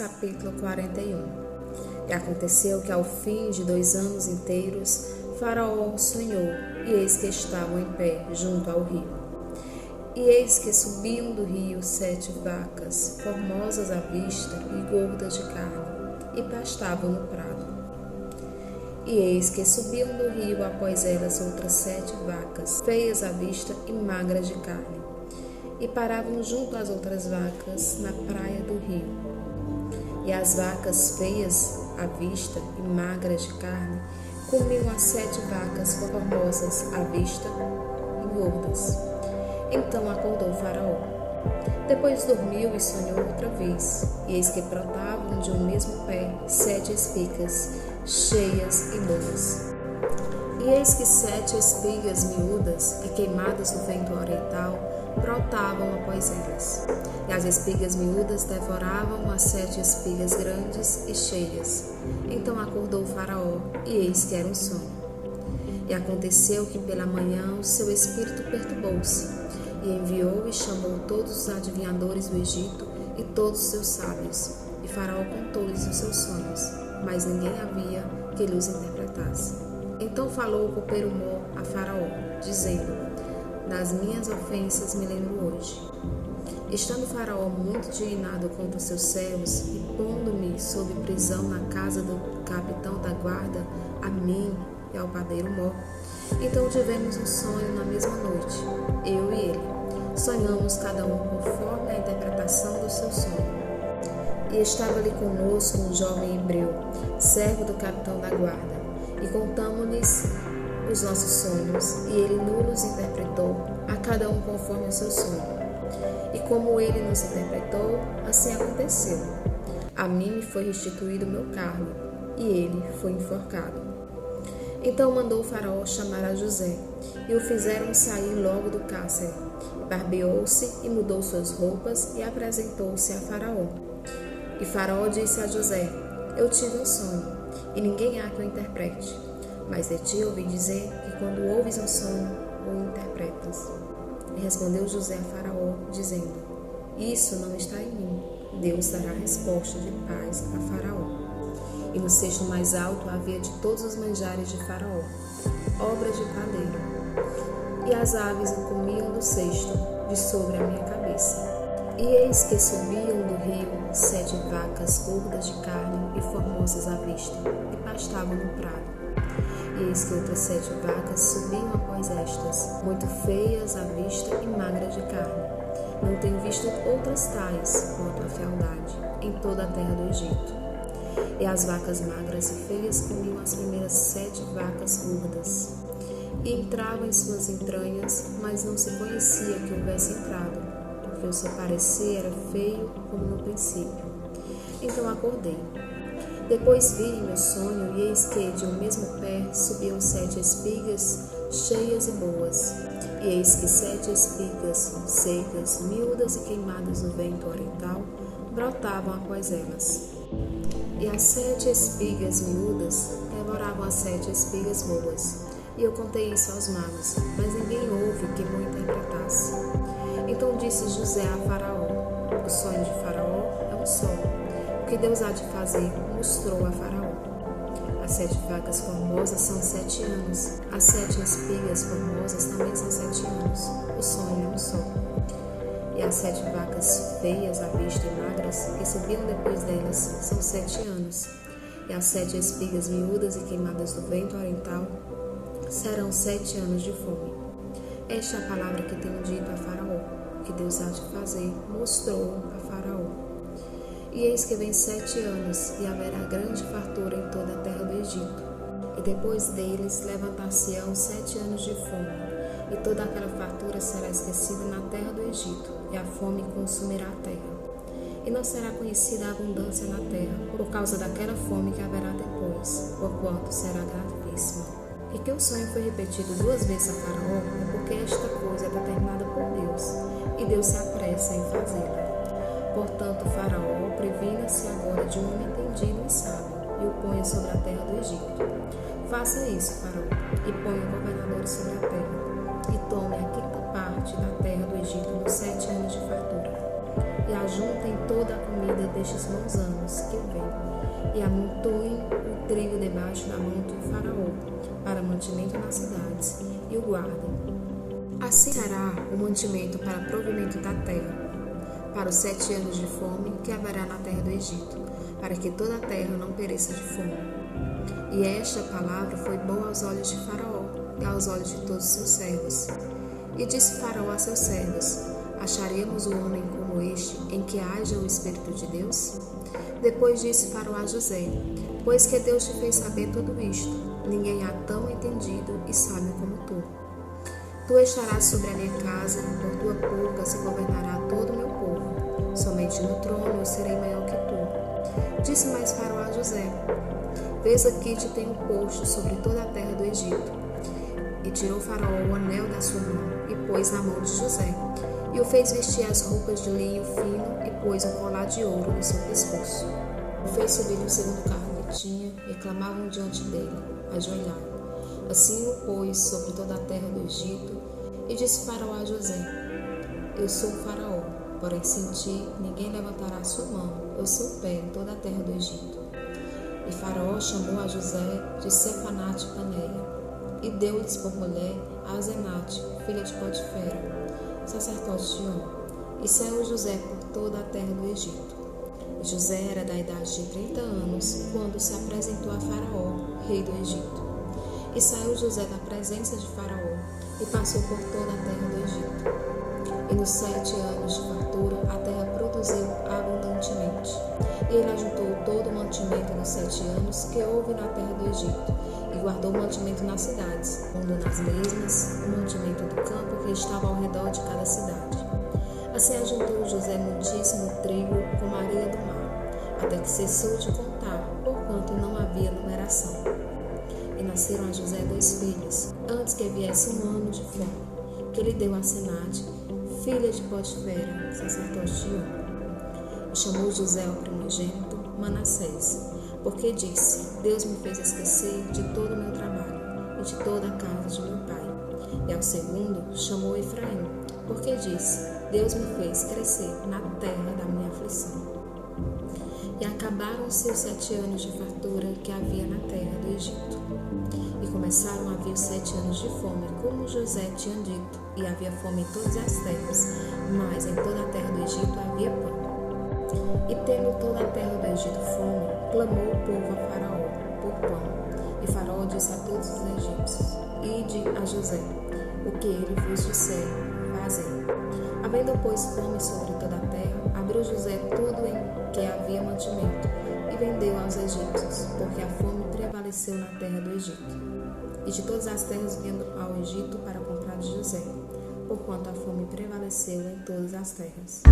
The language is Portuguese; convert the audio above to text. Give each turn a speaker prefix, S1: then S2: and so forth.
S1: capítulo 41. E aconteceu que ao fim de 2 anos inteiros, Faraó sonhou, e eis que estavam em pé junto ao rio. E eis que subiam do rio 7 vacas, formosas à vista e gordas de carne, e pastavam no prado. E eis que subiam do rio após elas outras 7 vacas, feias à vista e magras de carne, e paravam junto às outras vacas na praia do rio. E as vacas feias à vista e magras de carne comiam as 7 vacas formosas à vista e gordas. Então acordou Faraó. Depois dormiu e sonhou outra vez, e eis que brotavam de um mesmo pé 7 espigas, cheias e boas. E eis que 7 espigas miúdas e queimadas no vento oriental brotavam após elas. E as espigas miúdas devoravam as 7 espigas grandes e cheias. Então acordou Faraó, e eis que era um sonho. E aconteceu que pela manhã o seu espírito perturbou-se, e enviou e chamou todos os adivinhadores do Egito e todos os seus sábios. E Faraó contou-lhes os seus sonhos, mas ninguém havia que lhes interpretasse. Então falou o copeiro Mó a Faraó, dizendo: das minhas ofensas me lembro hoje. Estando Faraó muito indignado contra seus servos e pondo-me sob prisão na casa do capitão da guarda, a mim e ao padeiro Mó, então tivemos um sonho na mesma noite, eu e ele. Sonhamos cada um conforme a interpretação do seu sonho. E estava ali conosco um jovem hebreu, servo do capitão da guarda, e contamos-lhes os nossos sonhos, e ele nos interpretou, a cada um conforme o seu sonho. E como ele nos interpretou, assim aconteceu. A mim me foi restituído o meu cargo, e ele foi enforcado. Então mandou o Faraó chamar a José, e o fizeram sair logo do cárcere. Barbeou-se e mudou suas roupas, e apresentou-se a Faraó. E Faraó disse a José: eu tive um sonho, e ninguém há que o interprete. Mas de ti ouvi dizer que quando ouves um sonho, o interpretas. E respondeu José a Faraó, dizendo: isso não está em mim. Deus dará resposta de paz a Faraó. E no cesto mais alto havia de todos os manjares de Faraó, obras de padeiro. E as aves o comiam do cesto, de sobre a minha cabeça. E eis que subiam do rio 7 vacas gordas de carne e formosas à vista, e pastavam no prado. E eis que outras 7 vacas subiam após estas, muito feias à vista e magras de carne. Não tenho visto outras tais quanto a fealdade em toda a terra do Egito. E as vacas magras e feias comiam as primeiras 7 vacas gordas. E entravam em suas entranhas, mas não se conhecia que houvesse entrado, porque o seu parecer era feio como no princípio. Então acordei. Depois vi em meu sonho, e eis que de um mesmo pé subiam 7 espigas, cheias e boas. E eis que 7 espigas secas, miúdas e queimadas no vento oriental, brotavam após elas. E as 7 espigas miúdas devoravam as 7 espigas boas. E eu contei isso aos magos, mas ninguém houve que me interpretasse. Então disse José a Faraó: o sonho de Faraó é um só. O que Deus há de fazer, mostrou a Faraó. As 7 vacas formosas são 7 anos. As 7 espigas formosas também são 7 anos. O sonho é um só. E as 7 vacas feias à vista e magras, que subiam depois delas, são 7 anos. E as 7 espigas miúdas e queimadas do vento oriental serão 7 anos de fome. Esta é a palavra que tenho dito a Faraó, que Deus há de fazer, mostrou a Faraó. E eis que vem 7 anos, e haverá grande fartura em toda a terra do Egito. E depois deles levantar-se-ão 7 anos de fome, e toda aquela fartura será esquecida na terra do Egito, e a fome consumirá a terra. E não será conhecida a abundância na terra, por causa daquela fome que haverá depois, porquanto será gravíssima. E que o sonho foi repetido 2 vezes a Faraó, é porque esta coisa é determinada por Deus, e Deus se apressa em fazê-la. Portanto, Faraó previna-se agora de um homem entendido e sábio, e o ponha sobre a terra do Egito. Faça isso, Faraó, e ponha governadores sobre a terra, e tome a 5ª parte da terra do Egito nos 7 anos de fartura. e ajuntem toda a comida destes bons anos que vêm, e amontoem o trigo debaixo da mão do faraó, para mantimento nas cidades, e o guardem. Assim será o mantimento para provimento da terra, para os 7 anos de fome que haverá na terra do Egito, para que toda a terra não pereça de fome. E esta palavra foi boa aos olhos de Faraó e aos olhos de todos os seus servos. E disse Faraó a seus servos: Acharemos um homem como este, em que haja o Espírito de Deus? Depois disse Faraó a José: Pois que Deus te fez saber tudo isto, ninguém há tão entendido e sábio como tu. Tu estarás sobre a minha casa, por tua boca se governará todo o meu povo. Somente no trono eu serei maior que tu. Disse mais Faraó a José: Vês aqui te tenho posto sobre toda a terra do Egito. E tirou Faraó o anel da sua mão e pôs na mão de José, e o fez vestir as roupas de linho fino e pôs um colar de ouro no seu pescoço. O fez subir no segundo carro que tinha e clamavam diante dele, ajoelhado. Assim o pôs sobre toda a terra do Egito e disse Faraó a José: Eu sou o Faraó, porém sem ti ninguém levantará a sua mão ou seu pé em toda a terra do Egito. E Faraó chamou a José de Sefanate Paneia e deu-lhes por mulher a Asenate, filha de Potifera, sacerdote de On. E saiu José por toda a terra do Egito. E José era da idade de 30 anos quando se apresentou a Faraó, rei do Egito. E saiu José da presença de Faraó e passou por toda a terra do Egito. E nos 7 anos de fartura a terra produziu abundantemente. E ele ajuntou todo o mantimento dos 7 anos que houve na terra do Egito, e guardou o mantimento nas cidades, pondo nas mesmas o mantimento do campo que estava ao redor de cada cidade. Assim ajuntou José muitíssimo trigo como a areia do mar, até que cessou de contar, porquanto não havia numeração. E nasceram a José 2 filhos, antes que viesse um ano de fome, que lhe deu a Asenate, filha de Potifera, sacerdote de On. E chamou José ao primogênito Manassés, porque disse: Deus me fez esquecer de todo o meu trabalho e de toda a casa de meu pai. E ao segundo chamou Efraim, porque disse: Deus me fez crescer na terra da minha aflição. E acabaram-se os 7 anos de fartura que havia na terra do Egito. E começaram a haver os 7 anos de fome, como José tinha dito, e havia fome em todas as terras, mas em toda a terra do Egito havia pão. E tendo toda a terra do Egito fome, clamou o povo a Faraó por pão. E Faraó disse a todos os egípcios: Ide a José, o que ele vos disser, fazei. Havendo, pois, fome sobre toda a terra, abriu José tudo em que havia mantimento, e vendeu aos egípcios, porque a fome prevaleceu na terra do Egito. E de todas as terras vinham ao Egito para comprar de José, porquanto a fome prevaleceu em todas as terras.